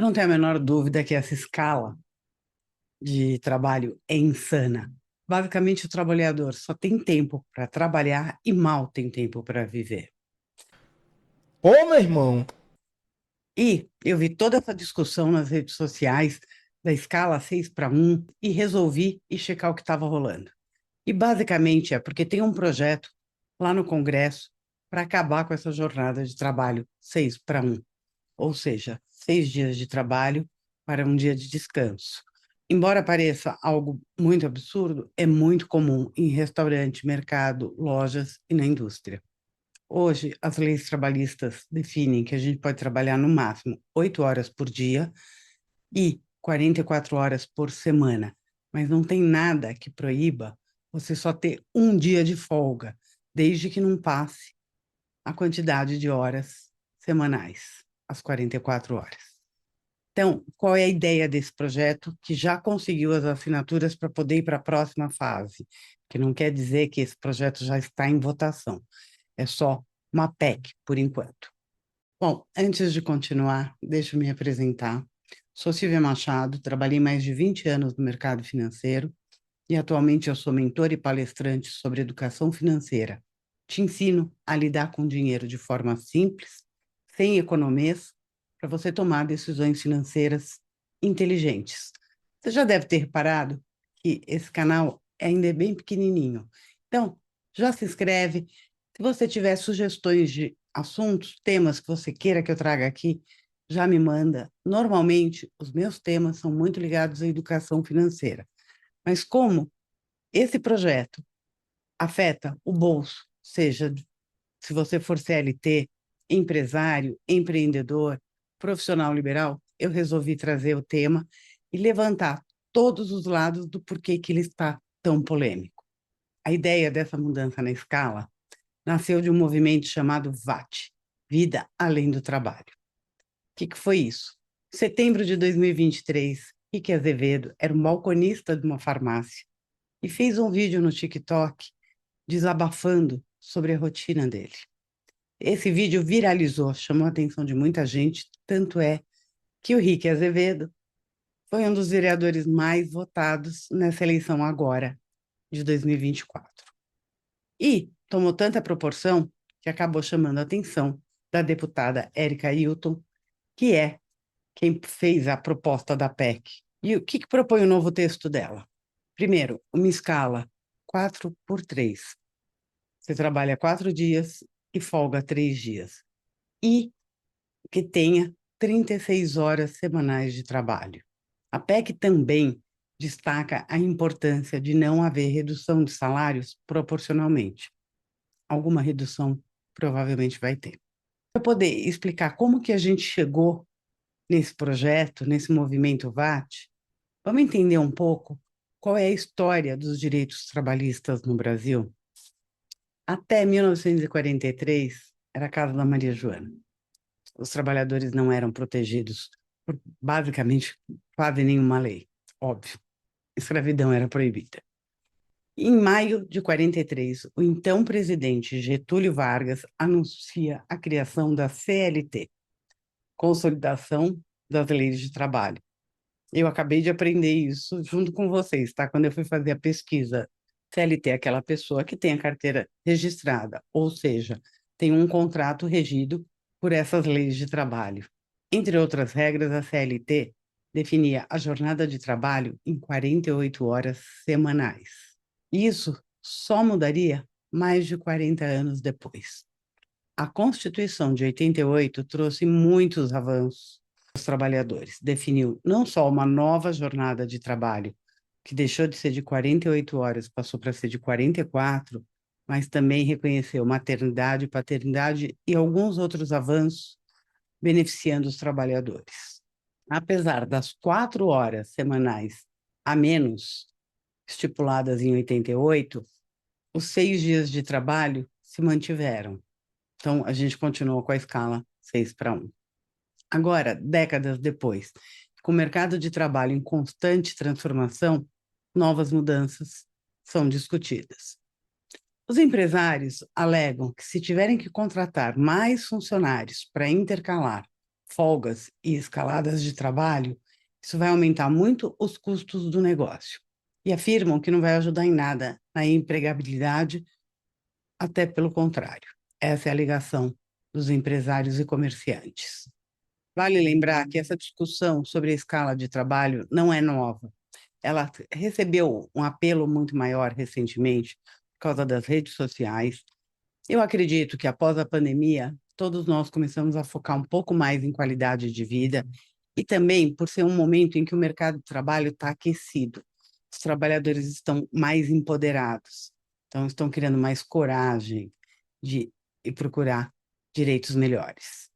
Eu não tenho a menor dúvida que essa escala de trabalho é insana. Basicamente, o trabalhador só tem tempo para trabalhar e mal tem tempo para viver. Pô, meu irmão, E eu vi toda essa discussão nas redes sociais da escala 6 para 1 e resolvi ir checar o que estava rolando. E basicamente é porque tem um projeto lá no Congresso para acabar com essa jornada de trabalho 6 para 1. Ou seja, 6 dias de trabalho para um dia de descanso. Embora pareça algo muito absurdo, é muito comum em restaurante, mercado, lojas e na indústria. Hoje, as leis trabalhistas definem que a gente pode trabalhar no máximo 8 horas por dia e 44 horas por semana, mas não tem nada que proíba você só ter um dia de folga, desde que não passe a quantidade de horas semanais, as 44 horas. Então, qual é a ideia desse projeto que já conseguiu as assinaturas para poder ir para a próxima fase? Que não quer dizer que esse projeto já está em votação, é só uma PEC por enquanto. Bom, antes de continuar, deixa eu me apresentar. Sou Silvia Machado, trabalhei mais de 20 anos no mercado financeiro e atualmente eu sou mentora e palestrante sobre educação financeira. Te ensino a lidar com dinheiro de forma simples, sem economês, para você tomar decisões financeiras inteligentes. Você já deve ter reparado que esse canal ainda é bem pequenininho. Então, já se inscreve. Se você tiver sugestões de assuntos, temas que você queira que eu traga aqui, já me manda. Normalmente, os meus temas são muito ligados à educação financeira. Mas como esse projeto afeta o bolso, seja se você for CLT, empresário, empreendedor, profissional liberal, eu resolvi trazer o tema e levantar todos os lados do porquê que ele está tão polêmico. A ideia dessa mudança na escala nasceu de um movimento chamado VAT, Vida Além do Trabalho. O que foi isso? Em setembro de 2023, Rick Azevedo era um balconista de uma farmácia e fez um vídeo no TikTok desabafando sobre a rotina dele. Esse vídeo viralizou, chamou a atenção de muita gente, tanto é que o Rick Azevedo foi um dos vereadores mais votados nessa eleição agora, de 2024. E tomou tanta proporção que acabou chamando a atenção da deputada Érica Hilton, que é quem fez a proposta da PEC. E o que propõe o novo texto dela? Primeiro, uma escala 4 por 3. Você trabalha 4 dias e folga 3 dias. E que tenha 36 horas semanais de trabalho. A PEC também destaca a importância de não haver redução de salários proporcionalmente. Alguma redução provavelmente vai ter. Para poder explicar como que a gente chegou nesse projeto, nesse movimento VAT, vamos entender um pouco qual é a história dos direitos trabalhistas no Brasil. Até 1943, era a casa da Maria Joana. Os trabalhadores não eram protegidos por basicamente quase nenhuma lei, óbvio. Escravidão era proibida. Em maio de 43, o então presidente Getúlio Vargas anuncia a criação da CLT, Consolidação das Leis de Trabalho. Eu acabei de aprender isso junto com vocês, tá? Quando eu fui fazer a pesquisa, CLT é aquela pessoa que tem a carteira registrada, ou seja, tem um contrato regido por essas leis de trabalho. Entre outras regras, a CLT definia a jornada de trabalho em 48 horas semanais. Isso só mudaria mais de 40 anos depois. A Constituição de 88 trouxe muitos avanços aos trabalhadores. Definiu não só uma nova jornada de trabalho, que deixou de ser de 48 horas, passou para ser de 44, mas também reconheceu maternidade, paternidade e alguns outros avanços beneficiando os trabalhadores. Apesar das 4 horas semanais a menos estipuladas em 88, os 6 dias de trabalho se mantiveram. Então, a gente continuou com a escala 6 para 1. Agora, décadas depois, com o mercado de trabalho em constante transformação, novas mudanças são discutidas. Os empresários alegam que, se tiverem que contratar mais funcionários para intercalar folgas e escaladas de trabalho, isso vai aumentar muito os custos do negócio. E afirmam que não vai ajudar em nada na empregabilidade, até pelo contrário. Essa é a alegação dos empresários e comerciantes. Vale lembrar que essa discussão sobre a escala de trabalho não é nova. Ela recebeu um apelo muito maior recentemente por causa das redes sociais. Eu acredito que após a pandemia, todos nós começamos a focar um pouco mais em qualidade de vida e também por ser um momento em que o mercado de trabalho está aquecido. Os trabalhadores estão mais empoderados, então estão criando mais coragem de ir procurar direitos melhores.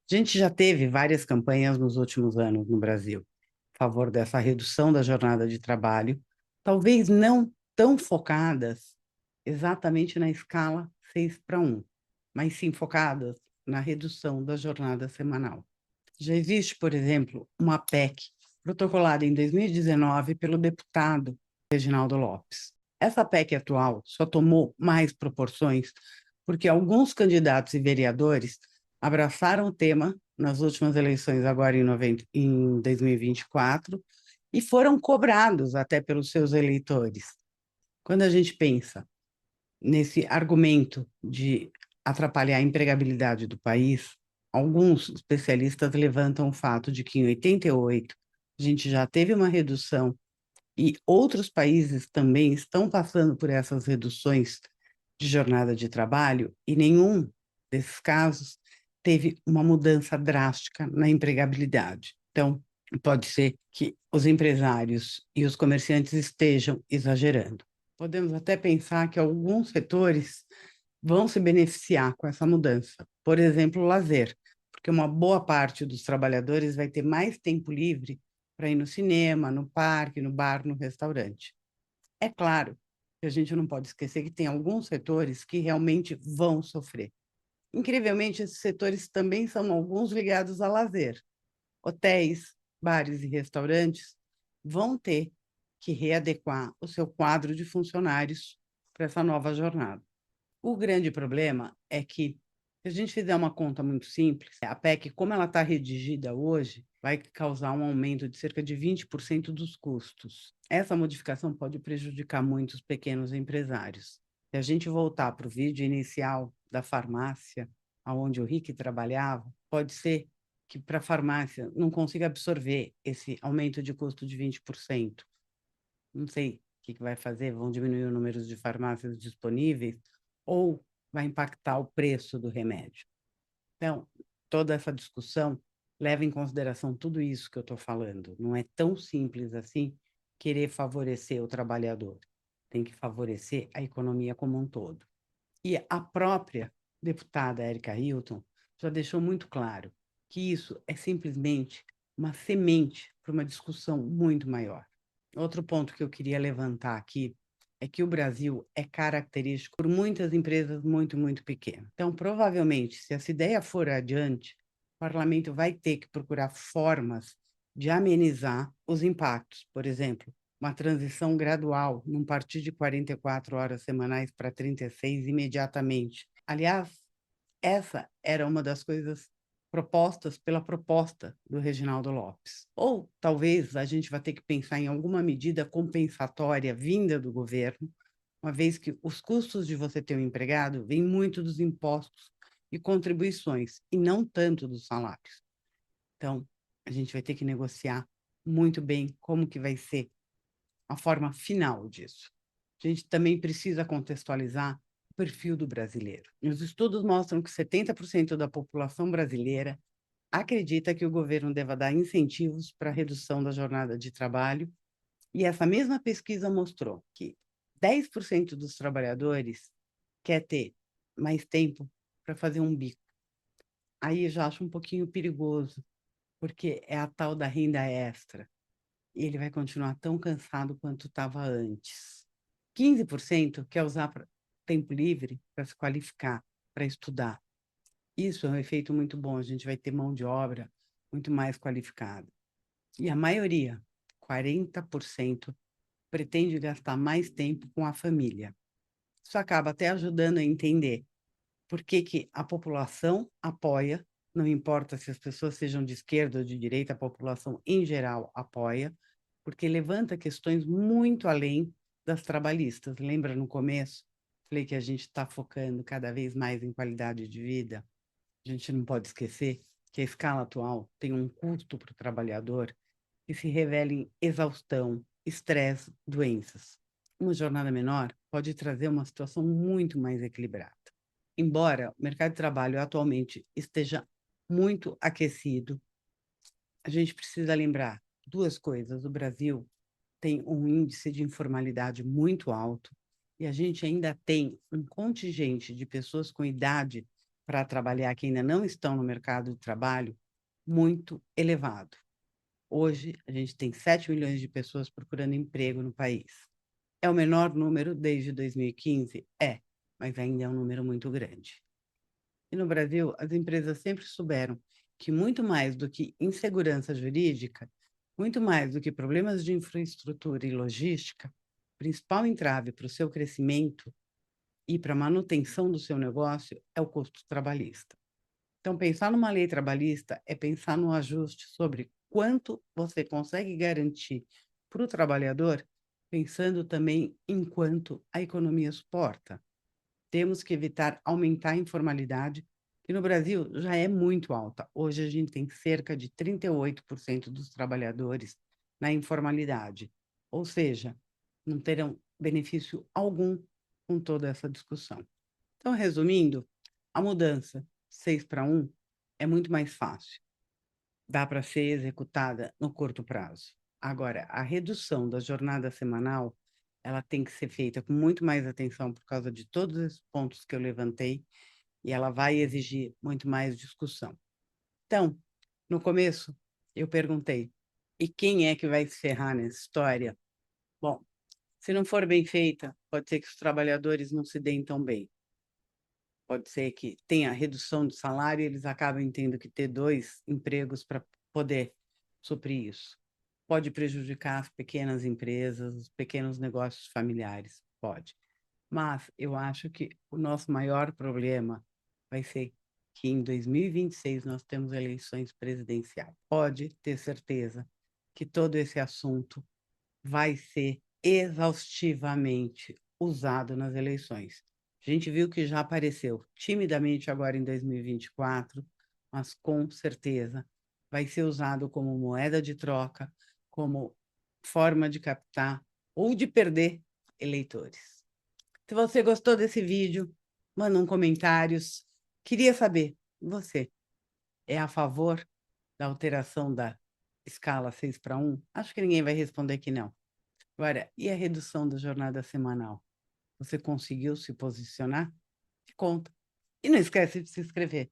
A gente já teve várias campanhas nos últimos anos no Brasil a favor dessa redução da jornada de trabalho, talvez não tão focadas exatamente na escala 6:1, mas sim focadas na redução da jornada semanal. Já existe, por exemplo, uma PEC protocolada em 2019 pelo deputado Reginaldo Lopes. Essa PEC atual só tomou mais proporções porque alguns candidatos e vereadores abraçaram o tema nas últimas eleições, agora em 2024, e foram cobrados até pelos seus eleitores. Quando a gente pensa nesse argumento de atrapalhar a empregabilidade do país, alguns especialistas levantam o fato de que em 88 a gente já teve uma redução e outros países também estão passando por essas reduções de jornada de trabalho e nenhum desses casos teve uma mudança drástica na empregabilidade. Então, pode ser que os empresários e os comerciantes estejam exagerando. Podemos até pensar que alguns setores vão se beneficiar com essa mudança. Por exemplo, o lazer, porque uma boa parte dos trabalhadores vai ter mais tempo livre para ir no cinema, no parque, no bar, no restaurante. É claro que a gente não pode esquecer que tem alguns setores que realmente vão sofrer. Incrivelmente, esses setores também são alguns ligados a lazer. Hotéis, bares e restaurantes vão ter que readequar o seu quadro de funcionários para essa nova jornada. O grande problema é que, se a gente fizer uma conta muito simples, a PEC, como ela está redigida hoje, vai causar um aumento de cerca de 20% dos custos. Essa modificação pode prejudicar muitos pequenos empresários. Se a gente voltar para o vídeo inicial da farmácia, onde o Rick trabalhava, pode ser que para a farmácia não consiga absorver esse aumento de custo de 20%. Não sei o que vai fazer, vão diminuir o número de farmácias disponíveis ou vai impactar o preço do remédio. Então, toda essa discussão leva em consideração tudo isso que eu estou falando. Não é tão simples assim querer favorecer o trabalhador. Tem que favorecer a economia como um todo. E a própria deputada Érica Hilton já deixou muito claro que isso é simplesmente uma semente para uma discussão muito maior. Outro ponto que eu queria levantar aqui é que o Brasil é característico por muitas empresas muito pequenas. Então, provavelmente, se essa ideia for adiante, o parlamento vai ter que procurar formas de amenizar os impactos. Por exemplo, uma transição gradual, num partir de 44 horas semanais para 36 imediatamente. Aliás, essa era uma das coisas propostas pela proposta do Reginaldo Lopes. Ou talvez a gente vai ter que pensar em alguma medida compensatória vinda do governo, uma vez que os custos de você ter um empregado vêm muito dos impostos e contribuições, e não tanto dos salários. Então, a gente vai ter que negociar muito bem como que vai ser a forma final disso. A gente também precisa contextualizar o perfil do brasileiro. Os estudos mostram que 70% da população brasileira acredita que o governo deva dar incentivos para a redução da jornada de trabalho, e essa mesma pesquisa mostrou que 10% dos trabalhadores quer ter mais tempo para fazer um bico. Aí eu já acho um pouquinho perigoso, porque é a tal da renda extra. E ele vai continuar tão cansado quanto estava antes. 15% quer usar tempo livre para se qualificar, para estudar. Isso é um efeito muito bom, a gente vai ter mão de obra muito mais qualificada. E a maioria, 40%, pretende gastar mais tempo com a família. Isso acaba até ajudando a entender por que a população apoia não importa se as pessoas sejam de esquerda ou de direita, a população em geral apoia, porque levanta questões muito além das trabalhistas. Lembra no começo? Falei que a gente está focando cada vez mais em qualidade de vida. A gente não pode esquecer que a escala atual tem um custo para o trabalhador que se revela em exaustão, estresse, doenças. Uma jornada menor pode trazer uma situação muito mais equilibrada. Embora o mercado de trabalho atualmente esteja muito aquecido, a gente precisa lembrar duas coisas. O Brasil tem um índice de informalidade muito alto e a gente ainda tem um contingente de pessoas com idade para trabalhar que ainda não estão no mercado de trabalho muito elevado. Hoje, a gente tem 7 milhões de pessoas procurando emprego no país. É o menor número desde 2015? É, mas ainda é um número muito grande. E no Brasil, as empresas sempre souberam que muito mais do que insegurança jurídica, muito mais do que problemas de infraestrutura e logística, o principal entrave para o seu crescimento e para a manutenção do seu negócio é o custo trabalhista. Então, pensar numa lei trabalhista é pensar no ajuste sobre quanto você consegue garantir para o trabalhador, pensando também em quanto a economia suporta. Temos que evitar aumentar a informalidade, que no Brasil já é muito alta. Hoje a gente tem cerca de 38% dos trabalhadores na informalidade, ou seja, não terão benefício algum com toda essa discussão. Então, resumindo, a mudança 6 para 1 é muito mais fácil. Dá para ser executada no curto prazo. Agora, a redução da jornada semanal, ela tem que ser feita com muito mais atenção por causa de todos esses pontos que eu levantei, e ela vai exigir muito mais discussão. Então, no começo, eu perguntei, e quem é que vai se ferrar nessa história? Bom, se não for bem feita, pode ser que os trabalhadores não se deem tão bem. Pode ser que tenha redução de salário e eles acabem tendo que ter 2 empregos para poder suprir isso. Pode prejudicar as pequenas empresas, os pequenos negócios familiares, pode. Mas eu acho que o nosso maior problema vai ser que em 2026 nós temos eleições presidenciais. Pode ter certeza que todo esse assunto vai ser exaustivamente usado nas eleições. A gente viu que já apareceu timidamente agora em 2024, mas com certeza vai ser usado como moeda de troca, como forma de captar ou de perder eleitores. Se você gostou desse vídeo, manda um comentário. Queria saber, você é a favor da alteração da escala 6 para 1? Acho que ninguém vai responder que não. Agora, e a redução da jornada semanal? Você conseguiu se posicionar? Me conta. E não esquece de se inscrever.